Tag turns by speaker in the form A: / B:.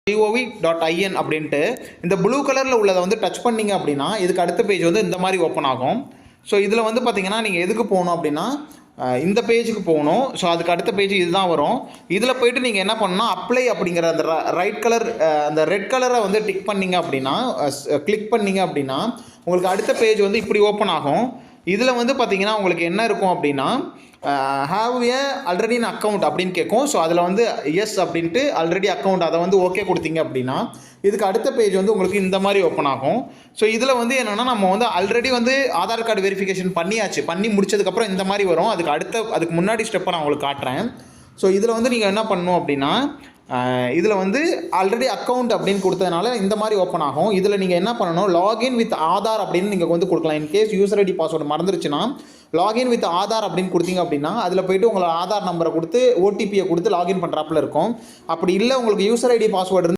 A: gov.in அப்படின்ட்டு இந்த blue கலரில் உள்ளதை வந்து டச் பண்ணிங்க அப்படின்னா இதுக்கு அடுத்த பேஜ் வந்து இந்த மாதிரி ஓப்பன் ஆகும். ஸோ இதில் வந்து பார்த்தீங்கன்னா நீங்கள் எதுக்கு போகணும் அப்படின்னா இந்த பேஜுக்கு போகணும். ஸோ அதுக்கு அடுத்த பேஜ் இதுதான் வரும். இதில் போய்ட்டு நீங்கள் என்ன பண்ணணும்னா அப்ளை அப்படிங்கிற அந்த ரைட் கலர் அந்த ரெட் கலரை வந்து டிக் பண்ணிங்க அப்படின்னா கிளிக் பண்ணிங்க அப்படின்னா உங்களுக்கு அடுத்த பேஜ் வந்து இப்படி ஓப்பன் ஆகும். இதில் வந்து பார்த்தீங்கன்னா உங்களுக்கு என்ன இருக்கும் அப்படின்னா have a already in account அப்படின்னு கேட்கும். ஸோ அதில் வந்து எஸ் அப்படின்ட்டு ஆல்ரெடி அக்கௌண்ட் அதை வந்து ஓகே கொடுத்தீங்க அப்படின்னா இதுக்கு அடுத்த பேஜ் வந்து உங்களுக்கு இந்த மாதிரி ஓப்பன் ஆகும். ஸோ இதில் வந்து என்னென்னா நம்ம வந்து ஆல்ரெடி வந்து ஆதார் கார்டு வெரிஃபிகேஷன் பண்ணி முடிச்சதுக்கப்புறம் இந்த மாதிரி வரும். அதுக்கு முன்னாடி ஸ்டெப்பை நான் உங்களுக்கு காட்டுறேன். ஸோ இதில் வந்து நீங்கள் என்ன பண்ணணும் அப்படின்னா இதில் வந்து ஆல்ரெடி அக்கௌண்ட் அப்படின்னு கொடுத்ததுனால இந்த மாதிரி ஓப்பன் ஆகும். இதில் நீங்கள் என்ன பண்ணணும், லாகின் வித் ஆதார் அப்படின்னு நீங்கள் வந்து கொடுக்கலாம். இன்கேஸ் யூசர் ஐடி பாஸ்வேர்டு மறந்துருச்சுன்னா லாகின் வித் ஆதார் அப்படின்னு கொடுத்தீங்க அப்படின்னா அதில் போய்ட்டு உங்களோட ஆதார் நம்பரை கொடுத்து ஓடிபியை கொடுத்து லாகின் பண்ணுறாப்புல இருக்கும். அப்படி இல்லை உங்களுக்கு யூசர் ஐடி பாஸ்வேர்டு